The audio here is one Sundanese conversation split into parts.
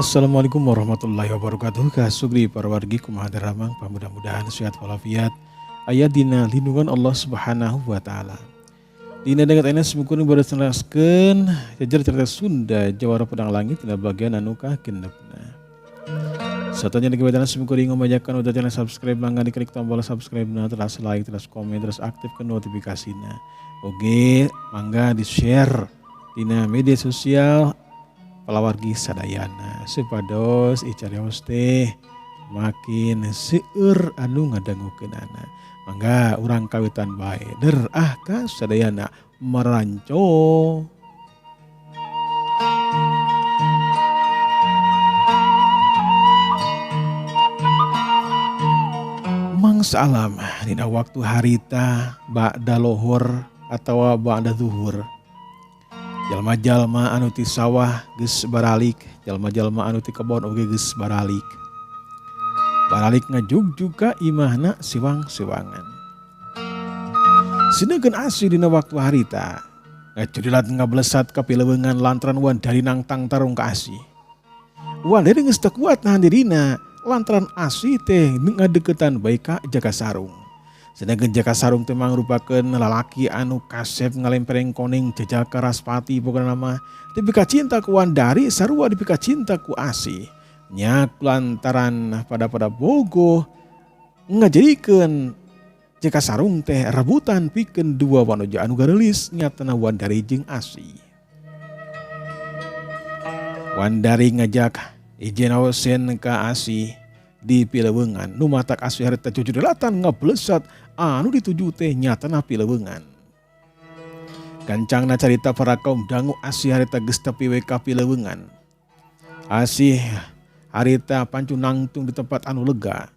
Assalamualaikum warahmatullahi wabarakatuh. Kasugri para wargi kumaha daramang mudah-mudahan sehat walafiat. Aya dina lindungan Allah Subhanahu wa taala. Dina dengan enak semukun baru jelaskeun jajar cerita Sunda Jawara Pedang Langit tina bagian anu kagenepna. Satunya di kebetulan semukun ngomajakan udah channel subscribe mangga diklik tombol subscribe-na terus like terus komen terus aktifkan notifikasinya. Oke, mangga di-share dina media sosial palawargi sadayana supados icarios teh makin seueur anu ngadangukeunana. Mangga urang kawitan bae der ka sadayana meranco. Mangsa alam dina waktu harita ba'da lohor atawa ba'da zuhur. Jalma-jalma anu ti sawah geus baralik, jalma-jalma anu ti kebon oge geus baralik. Baralik ngajugjug ka imahna siwang-siwangan. Sinegeun asih dina waktu harita, ngacurilat ngablesat ka pileuweungan lantaran wan dari nangtang tarung ka asih. Wan dari geus teu kuat nahan dirina, lantaran asih teh ngadeukeutan bae ka Jaka Sarung. Sedangkan Jaka Sarung teh mangrupakeun lalaki anu kasep ngalempereng koneng Jajaka Raspati pokona nama dipika cinta ku Wandari sarua dipika cinta ku Asih. Nyak lantaran pada bogo ngajadikeun Jaka Sarung teh rebutan pikeun dua wanoja anu gareulis nyatana Wandari jeung Asih. Wandari ngajak ijen awesen ka Asih di pileuweungan nu matak Asih harita jujurlatan ngablesat anu dituju teh nyatana pileuweungan. Gancangna carita para kaum dangu Asih harita geus tepi we ka pileuweungan. Asih harita pancu nangtung di tempat anu lega.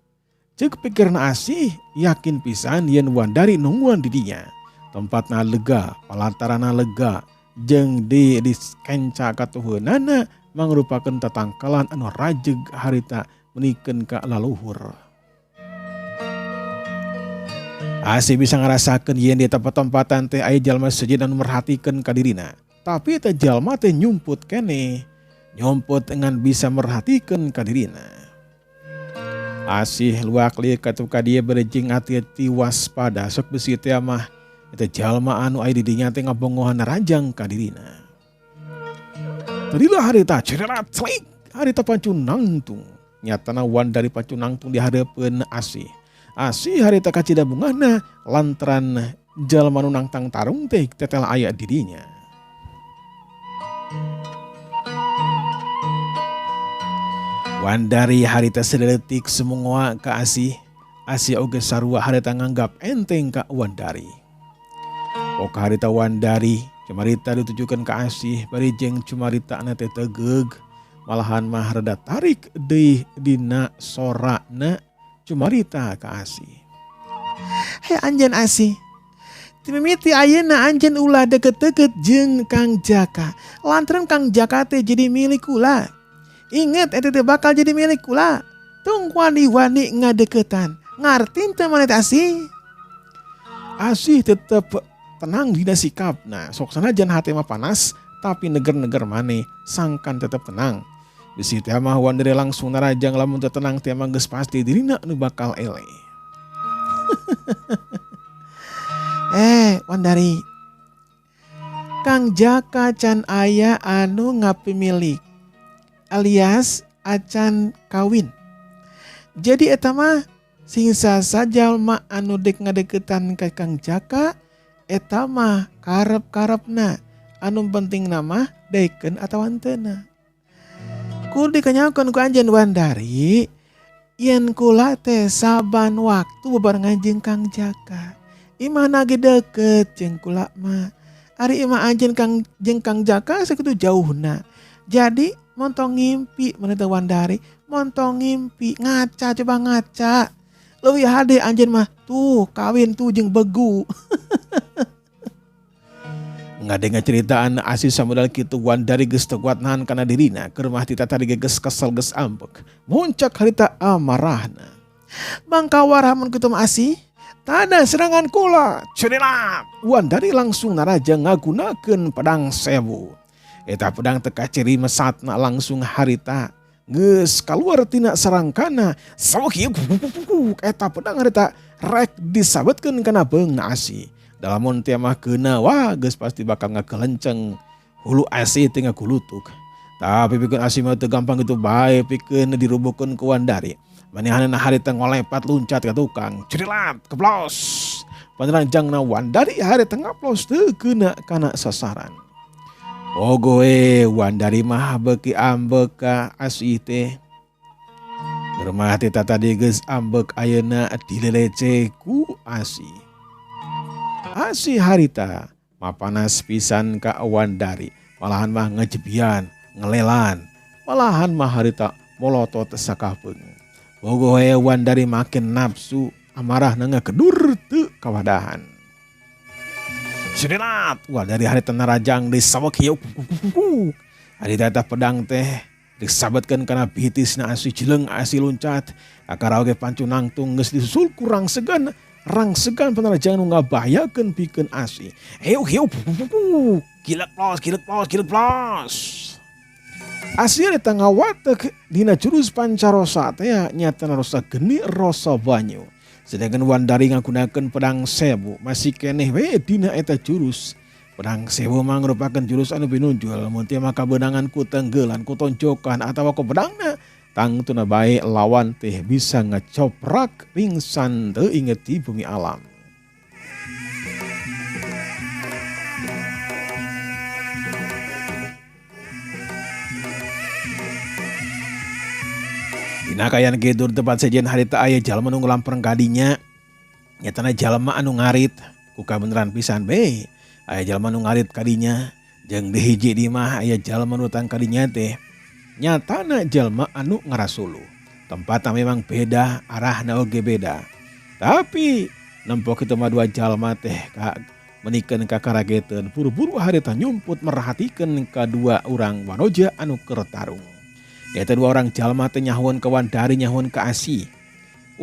Ceuk pikirna Asih yakin pisan yen Wandari nungguan di dinya. Tempatna lega, palantarana lega, jeung di kenca katuheunana mangrupakeun tatangkalan anu rajeg harita menikeun ka laluhur. Asih bisa ngarasakeun yen di tempat-tempatan teh aya jalma sejen anu merhatikeun ka dirina. Tapi teh jalma teh nyumput keneh. Nyumput ngan bisa merhatikeun ka dirina. Asih luak lieu katup ka dieu berejeung ati-ati waspada sok besi teh mah eta jalma anu aya di dinya teh ngabongohan rajang ka dirina. Tadilah harita cererat celik harita pancu nangtung. Nyatana Wandari pancu nangtung di hareupeun Asih. Asih harita kacida bungahna lantaran jalma nu nangtang tarung teh tetel aya di dinya. Wandari harita sedeletik semungoa ka Asih. Asih oge sarua harita nganggap enteng ka Wandari. Oka harita Wandari cumarita ditujukeun ka Asih bari jeung cumarita na teh tegeug. Malahan mah rada tarik deui dina sorana cumarita ka Asih. Hei anjeun Asih, timimiti ayeuna anjeun ulah deket-deket jeung Kang Jaka. Lantaran Kang Jaka teh jadi milik ulah. Ingat eta teh bakal jadi milik ulah. Tung wani-wani ngadeuketan. Ngartin teh maneh Asih? Asih tetep tenang dina sikapna. Sok sanajan hate mah panas tapi neger-neger maneh sangkan tetep tenang. Bisi teh mah Wandari langsung narajang lamun teu tenang teh mah geus pasti dirina nu bakal ele. Wandari. Kang Jaka can aya anu ngapimilik alias acan kawin. Jadi eta mah singsa sajalma anu dek ngadeuketan ka Kang Jaka eta mah karep-karepna anu penting nama daekeun atawa henteu. Kudu dikanyakeun ku anjeun Wandari yen kula teh saban waktu bebarengan jeung Kang Jaka. Imahna ge deukeut jeung kula mah. Ari imah anjeun jeung Kang Jaka sakitu jauhna. Jadi montong ngimpi maneh teh Wandari, montong ngimpi ngaca coba ngaca. Leuwih hade anjeun mah tuh kawin tuh jeung begu. Ngadenga ceritaan Asih samudal kitu Wandari geus teu kuat nahan kana dirina keur mah ti tadi geus kesel geus ambek. Muncak harita amarahna. Mangka waramun kitu mah Asih, tada serangan kula. Cerilap. Wandari langsung naraja ngagunakeun pedang sewu. Eta pedang teka ciri mesatna langsung harita geus kaluar tina sarangkana sawak ieu eta pedang harita rek disabetkeun kana beungna Asi. Dalamun teh mah keuna wah geus pasti bakal ngakelenceng hulu Asi teh ngakulutuk. Tapi pikeun Asi mah teu gampang gitu bae pikeun dirubuhkeun ku Wandari. Manehanana harita ngolepat luncat ka tukang. Cerilat keplos. Paneranjangna Wandari harita ngaplos teu keuna kana sasaran. Ogoe Wandari mah beuki ambek ka Asi teh. Rumah teh tadi geus ambek ayeuna dilelece ku Asi. Asi harita mapanas pisan ka Wandari. Malahan mah ngejebian, ngelelan. Malahan mah harita molotot sakapeung. Ogoe Wandari makin nafsu amarah ngakedur teu kawadahan. Sinilat, Wandari harita narajang disawak hieu. Harita eta pedang teh disabetkeun kana bitisna Asi cileung Asi luncat. Akara oge pancu nangtung geus disusul kurang segan. Rang segan panarajangan nu ngabahayakeun pikeun Asi. Hieu kilek plos. Asi eta ngawatek dina jurus pancarosa teh nyatana rasa geni rasa banyu. Sedangkan Wandari ngagunakeun pedang sewu masih keneh we dina eta jurus. Pedang sewu mah merupakan jurus anu pinunjul mun teu maka beunangan ku tenggelan ku tonjokan atawa ku pedangna tangtuna bae lawan teh bisa ngecoprak pingsan teu inget di bumi alam. Dina kayan gedur tempat sejen harita aya jalma nu nglampereng kadinya. Nyatana jalma anu ngarit ku kabeneran pisan be. Aya jalma nu ngarit kadinya jeung di hiji di mah aya jalma nu tang kadinya teh. Nyatana jalma anu ngarasulu. Tempatna memang beda, arahna oge beda. Tapi nempok kitu mah dua jalma teh menikeun ka karageteun. Buru-buru harita nyumput merhatikeun kadua urang wanoja anu keur tarung. Eta dua orang jalma teh nyahoan ka Wandari nyahoan ka Asi.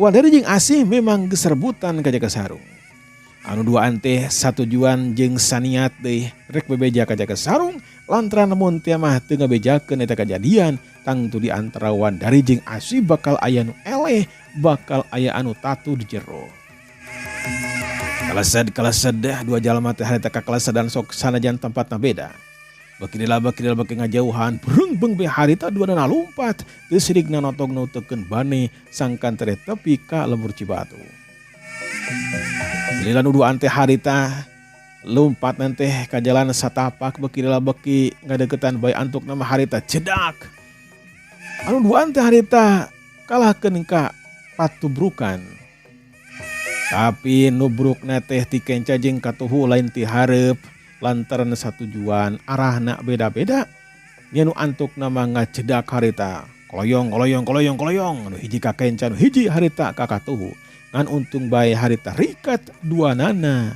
Wandari jeung Asi memang geus rebutan ka Jaka Sarung. Anu duaan teh satujuan jeung saniat deui rek bebeja ka Jaka Sarung. Lantaran namun teh mah teu ngabejakeun eta kajadian tangtu di antara Wandari jeung Asi bakal aya nu eleh, bakal aya anu tatu di jero. Kalesed dua jalma teh harita kakalesedan sok sanajan tempatna beda. Bakidila beki ngajauhan berengbeng be harita duana lompat teu sirigna notog nutukeun bane sangkan tere tepi ka lembur Cibatu. Lila nuduan teh harita lompat nanti ka jalan satapak beki ngadeukeutan bae antuk nama harita cedak. Anu duaan teh harita kalahkeun ka patubrukan. Tapi nubrukna teh ti kenca jeung katuhu lain ti hareup lantaran satujuan arahna beda-beda. Nya nu antuk nama ngacedak harita. Koloyong. Anu hiji ka kenca anu hiji harita ka katuhu. Ngan untung bae harita rikat duanana.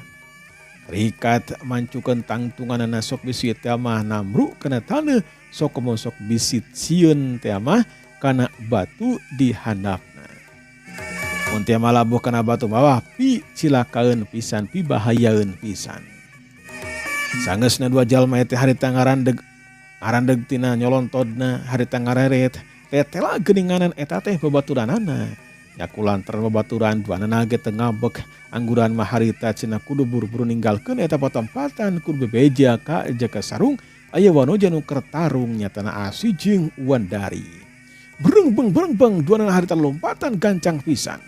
Rikat mancukeun tangtunganana sok bisit teh mah namru kana taneuh sok mosok bisit sieun teh mah kana batu di handapna. Mun teh mah labuh kana batu mah pi cilakaeun pisan pi bahayaeun pisan. Sangeusna dua jalma teh harita ngarandeg tina nyolontodna harita ngareret tetela geuninganan eta teh babaturanana. Nyaku lantaran babaturan duanana ge teu ngabek angguran mah harita cenah kudu buru-buru ninggalkeun eta patempatan kudu bebeja ka Jaka Sarung aya wanoja nu keur tarung nyatana Asi jeung Wandari. Berengbeng duanana harita lompatan gancang pisan.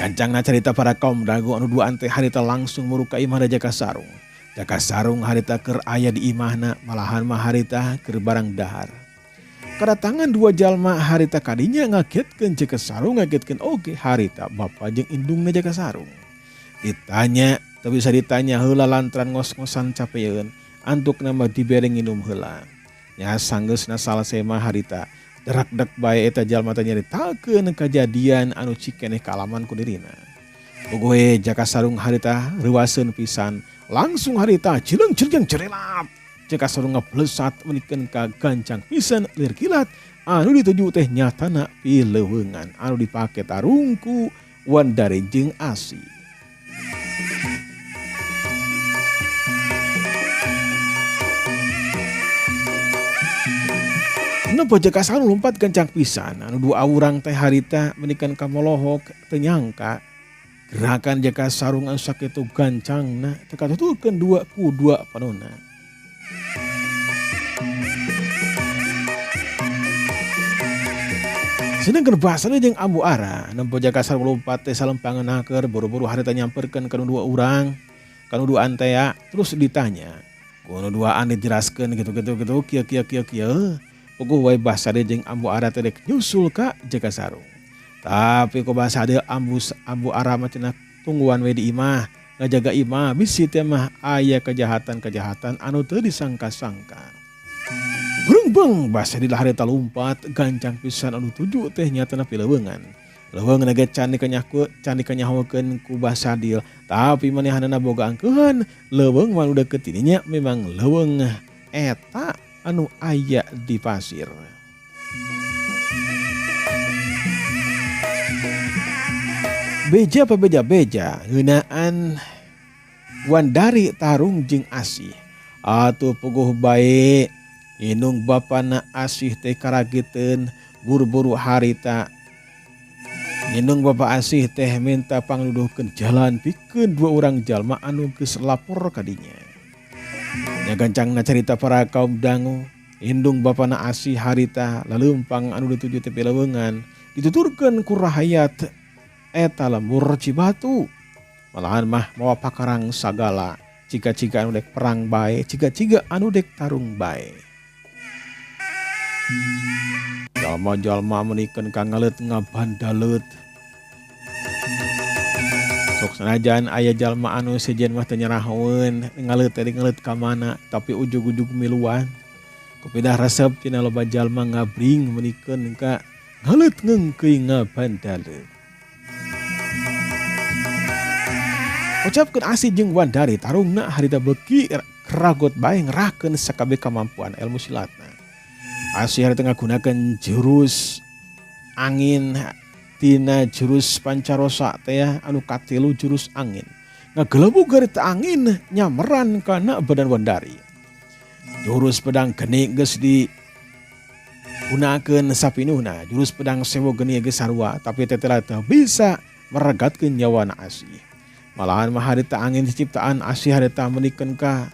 Gancangna carita para kaum dago anu duaan teh harita langsung muruka imahna Jaka Sarung. Jaka Sarung harita keur aya di imahna malahan mah harita keur barang dahar. Kedatangan dua jalma harita kadinya ngagetkeun Jaka Sarung ngagetkeun oge harita bapa jeung indungna Jaka Sarung. Ditanya teu bisa ditanya heula lantaran ngos-ngosan capeun antuk nama dibere nginum heula. Nya sanggeusna salese mah harita derak-dek bae eta jalma teh nyaritakeun kajadian anu cikeneh kaalaman ku dirina. Bogoe Jaka Sarung harita reuaseun pisan langsung harita cileung cerelat. Jaka Sarung ngablesat menikeun ka gancang pisan lir kilat anu dituju teh nyatana pileuweungan anu dipake tarungku Wandari jeung Asi. Nempo Jakasarung lompat kencang pisan. Anu dua urang teh harita menikan kamolohok tenyangka. Gerakan Jakasarung anu sakitu gancangna teu katuturkeun dua ku dua panonna. Sedangkan bahasana jeung Ambu Ara, nempo Jakasarung lompat teh salempangeunakeur buru-buru harita nyamperkeun ka nu dua urang, ka nu dua antea, terus ditanya. Ku nu duaan dijelaskeun gitu kieu. Puguh wae bahasa dia jeung Ambu Ara teh dek nyusul ka Jakasarung. Tapi ku bahasa dia Ambu Ara mah cenah tungguan we di imah, ngajaga imah bisi teh mah aya kejahatan anu teu disangka-sangka. Beung bahasa di harita lompat gancang pisan anu tuju teh nyata nepi leuweungan. Leuweung ge candi kanyahokeun ku bahasa dia, tapi manehanana boga angkeuhan leuweung mah udah ketininya memang leuweung eta anu aya di pasir. Beja ngeunaan Wandari tarung jeung Asih. Atuh puguh bae indung bapana Asih teh karagiteun buru-buru harita. Indung bapa Asih teh minta pangnuduhkeun jalan pikeun dua urang jalma anu geus lapor ka dinya. Nya gancangna cerita para kaum dangu, indung bapana Asih harita laleumpang anu dituju teh leuweungan dituturkeun ku rahayat eta lembur Cibatu. Malahan mah mawa pakarang sagala, ciga-ciga anu dek perang bae, ciga-ciga anu dek tarung bae. Jalma-jalma menikeun ka ngaleut ngabandalut. Sok sanajan aya jalma anu sejen mah teu nyeraheun, ngaleut teh ngaleut ka mana, tapi ujug-ujug miluan. Kupidah resep cenah loba jalma ngabring menikeun ka ngaleut ngeungkeuy ngabandalut. Ucapkeun Asih jeung Wandari tarungna harita beuki keragot bae ngerahkeun sakabeh kamampuan ilmu silatna. Asih harita ngagunakeun jurus angin tina jurus pancarosa teh anu katilu jurus angin. Ngagelebug harita angin nyameran kana badan Wandari. Jurus pedang geni geus digunakeun sapinuhna, jurus pedang sewo geni geus sarua, tapi tetela teu bisa meregatkeun nyawana Asih. Malahan mah harita angin ciptaan Asih harita menikeun ka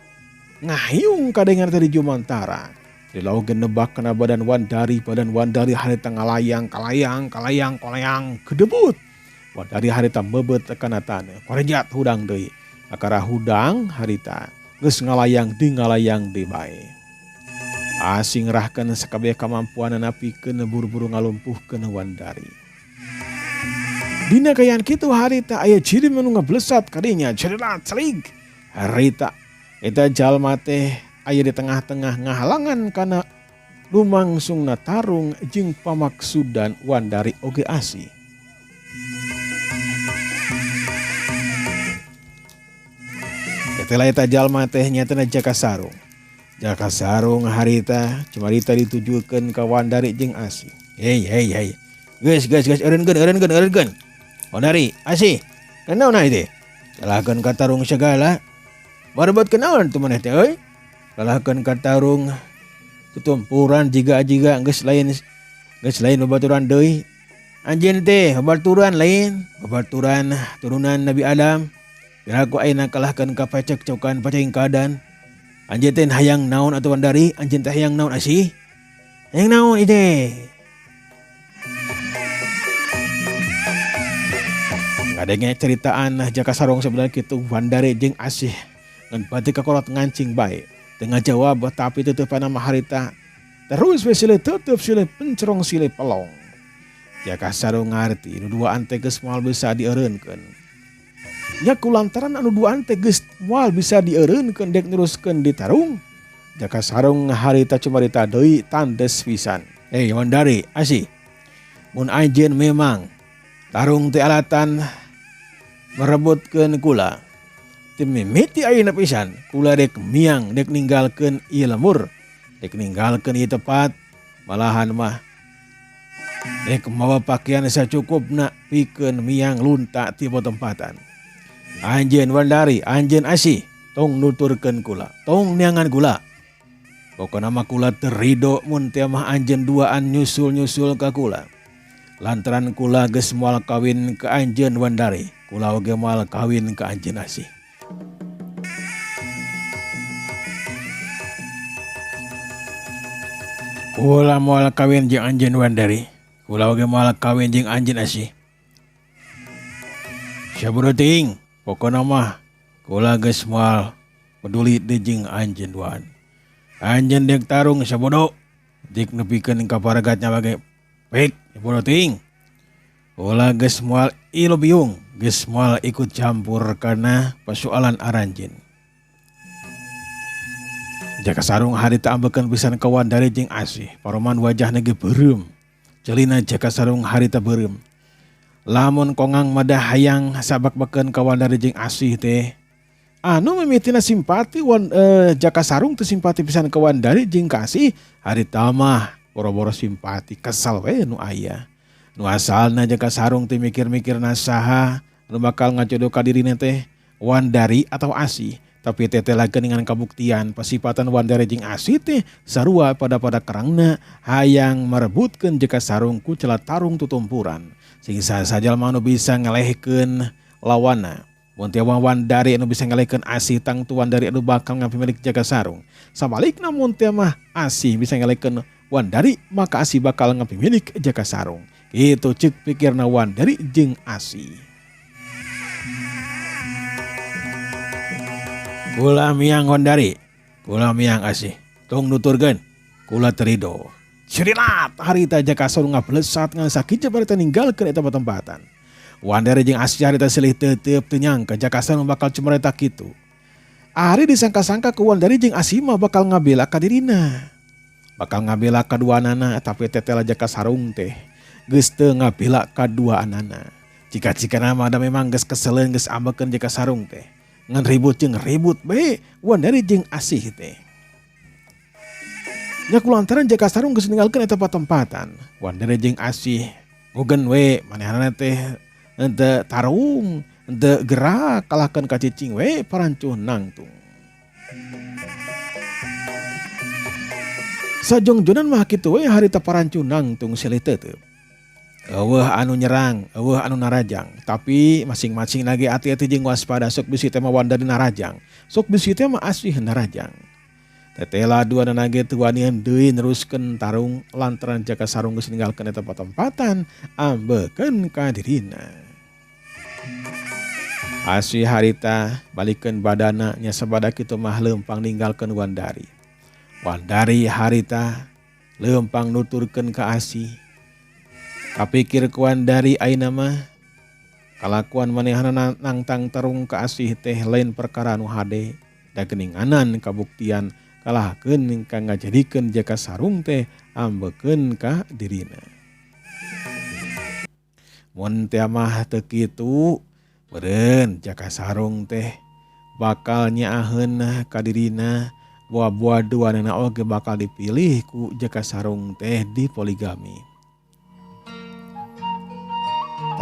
ngahiyung kadengar tadi Jumantara. Dilaugeun nebak kana badan Wandari harita ngalayang kedebut. Wandari harita meubet kana taneuh, korejat hudang deui. Akara hudang harita geus ngalayang deui bae. Asih ngerahkeun sakabeh kamampuanna pikeun buru-buru ngalumpuhkeun Wandari. Dina kayan kitu harita aya ciri anu ngablesat kadinya cerelat cerig. Harita eta jalma teh aya di tengah-tengah ngahalangan kana lumangsungna tarung jeung pamaksudan Wandari oge Asih. Ketelah eta jalma teh nyatana Jakasarung. Jakasarung harita cumarita ditujukeun ka Wandari jeung Asih. Hei. Geus eureunkeun. Wandari, Asih, kenaon ieu teh? Lalahkeun ka tarung sagala. Barebot kenaon tu maneh teh euy? Lalahkeun ka tarung tutumpuran jiga-jiga geus lain babaturan deui. Anjeun teh babaturan lain, babaturan turunan Nabi Adam. Biraku ayeuna kalahkeun ka pacekcokan pacengkadan. Anjeun teh hayang naon atuh Wandari? Anjeun teh hayang naon Asih? Hayang naon ieu teh? Kadenge ceritaan Jakasarung sebenarnya kitu Wandari jeung Asih ngan bati kakolot ngancing bae. Tengah jawab tapi teuteupana mah harita terus we silih teuteub silih pencerong silih pelong. Jakasarung ngarti nu duaan teh geus moal bisa dieureunkeun. Nya kulantaran anu duaan teh geus moal bisa dieureunkeun dek neruskeun di tarung. Jakasarung harita cumarita deui tandes pisan. Hei Wandari, Asih. Mun anjeun memang tarung teh alatan merebutkeun kula. Teu mimiti ayeuna pisan, kula dek miang dek ninggalkeun ieu lemur, dek ninggalkeun ieu tempat, malahan mah dek mawa pakaian sacukupna pikeun miang lunta ti tempatan. Anjeun Wandari, anjeun Asih, tong nuturkeun kula, tong niangan kula. Pokona mah kula terido mun teu mah anjeun duaan nyusul-nyusul ka kula. Lantaran kula geus moal kawin ka anjeun Wandari, kula oge moal kawin ka anjeun Asih. Kula moal kawin jeung anjeun Wandari, kula oge moal kawin jeung anjeun Asih. Saburuting, pokona mah kula geus moal peduli deui jeung anjeun duaan. Anjeun dek tarung sabodo, dik nepikeun ka paragatnya bage pek saburuting. Kula geus moal ilu biung, geus moal ikut campur kana persoalan aranjeun. Jaka sarung harita ambekeun pisan ka Wandari jeung Asih, paroman wajahna ge beureum. Celina jaka sarung harita beureum. Lamun kongang madah hayang sabak-bakeun ka Wandari jeung Asih teh, anu mimitina simpati jaka sarung teu simpati pisan ka Wandari jeung ka Asih, harita mah boro-boro simpati kesal we nu aya. Nu asalna jaka sarung teh mikir-mikirna saha nu bakal ngajodoh ka dirina teh, Wandari atau Asih. Tapi teteh lagi dengan kabuktian pasipatan Wandari jeung Asih teh sarua pada kerangna hayang merebutkeun jaka sarung ku celah tarung tutumpuran. Sehingga saja anu bisa ngelehkeun lawanna. Mun teu Wandari anu bisa ngelehkeun Asih tang tu Wandari anu bakal ngapimilik jaka sarung. Sabalikna mun teu mah Asih bisa ngelehkeun Wandari, maka Asih bakal ngapimilik jaka sarung. Itu ceuk pikirna Wandari jeung Asih. Kula miang Wandari, kula miang Asih, tong nuturkeun, kula terido. Cerilat harita jaka sarung ngablesat ngan sakija barita ninggalkeun eta tempatan. Wandari jeung Asih harita silih teuteup teu nyangka jaka sarung bakal cumareta kitu. Ari disangka-sangka ku Wandari jeung Asih mah bakal ngabela ka dirina. Bakal ngabela kaduanana, tapi teteh jaka sarung teh geus teu ngabela kaduanana. Jika nama ada memang geus keseleun geus ambekeun jaka sarung teh. Ngan ribut jeung ribut bae Wandari jeung Asih teh. Nya kulantaran jaka sarung geus ninggalkeun eta tempatan. Wandari jeung Asih ngugen we manehna teh henteu tarung, henteu gerak kalahkeun ka cicing we parancuh nangtung. Sajongjonan mah kitu we harita parancuh nangtung silih teuteub. Eueuh anu nyerang, eueuh anu narajang, tapi masing-masing lagi hati-hati jeung waspada. Sok bisi teh mah Wandari narajang, sok bisi teh mah Asih narajang. Teteh laduan nage teu wani deui neruskeun tarung lantaran jaka sarung geus ninggalkeun eta tempatan ambekeun ka dirina. Asih harita balikeun badana nya sabada kitu mah leumpang ninggalkeun Wandari. Wandari harita leumpang nuturkeun ka Asih. Kapikir ku Wandari ayeuna mah kalakuan manehna nangtang tarung ka Asih teh lain perkara anu hade, da geuninganan kabuktian kalahkeun ka ngajadikeun jaka sarung teh ambekeun ka dirina. Mun teh mah teu kitu, meureun jaka sarung teh bakal nyaaheun ka dirina, buah-buah duanana oge bakal dipilih ku jaka sarung teh di poligami.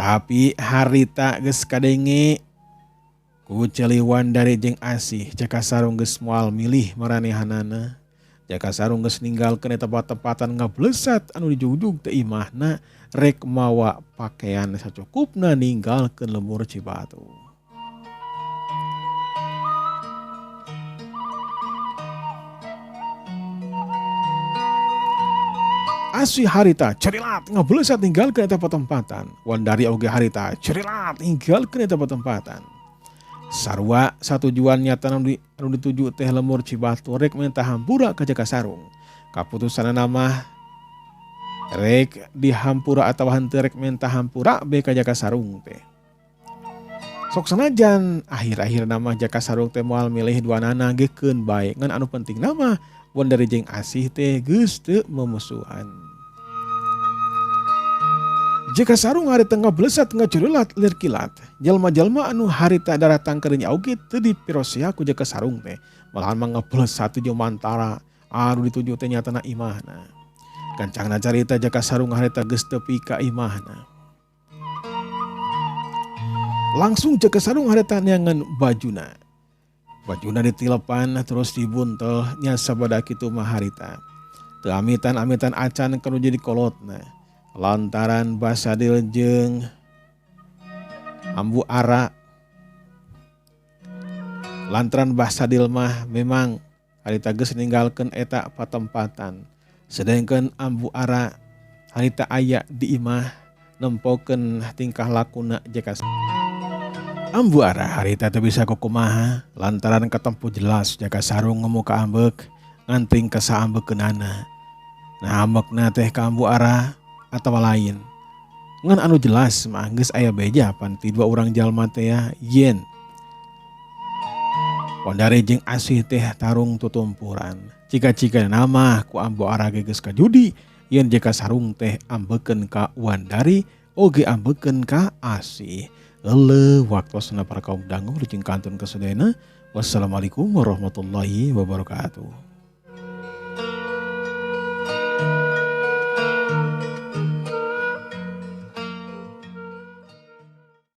Tapi harita geus kadenge ku ceuli Wandari jeung Asih, jaka sarung geus moal milih maranehanana. Jaka sarung geus ninggalkeun eta tempatan ngablesat anu dijugjug teh imahna, rek mawa pakaian sacukupna ninggalkeun lemur Cibatu. Asih harita cerilat ngablesat ninggalkeun eta tempatan. Wandari oge harita cerilat ninggalkeun eta tempatan. Sarua satujuan nyata anu dituju teh lemur Cibatu rek minta hampura ka jaka sarung. Kaputusanna mah rek dihampura atawa henteu rek minta hampura be ka jaka sarung teh. Sok sanajan akhir-akhir nama jaka sarung teh moal milih duanana gekeun bae, ngan anu penting nama Wandari jeung Asih teh geus teu memusuhan. Jaka sarung harita ngablesat ngacurilat lir kilat, jalma-jalma anu harita daratang ka dinya oge teu dipirosea ku jaka sarung teh, malahan mah ngablesat tujuh mantara anu dituju teh nyatana imahna. Kancangna carita jaka sarung harita geus tepi ka imahna. Langsung jaka sarung harita neangan bajuna. bajuna ditilepan terus dibuntel nya sabada kitu mah harita. Teu amitan-amitan acan kanu jadi kolotna. Lantaran Basadil jeung Ambu Ara. Lantaran Basadil mah memang harita geus ninggalkeun eta patempatan. Sedangkan Ambu Ara harita aya di imah nempokeun tingkah lakuna jaka Ambu Ara harita teu bisa kukumaha lantaran katempo jelas jaka sarung ngemu ka ambek nganting ka saambekeunana. Nah ambekna teh ka Ambu Ara atawa lain. Ngan anu jelas mah geus aya beja pan ti dua urang jalma teh yen Wandari jeung Asih teh tarung tutumpuran. Cika-cika nama ku Ambu Ara geus ka judi yen jaka sarung teh ambekeun ka Wandari oge ambekeun ka Asih. Waktosna para kaum dangu jeung kantun kasadayana. Wassalamualaikum warahmatullahi wabarakatuh.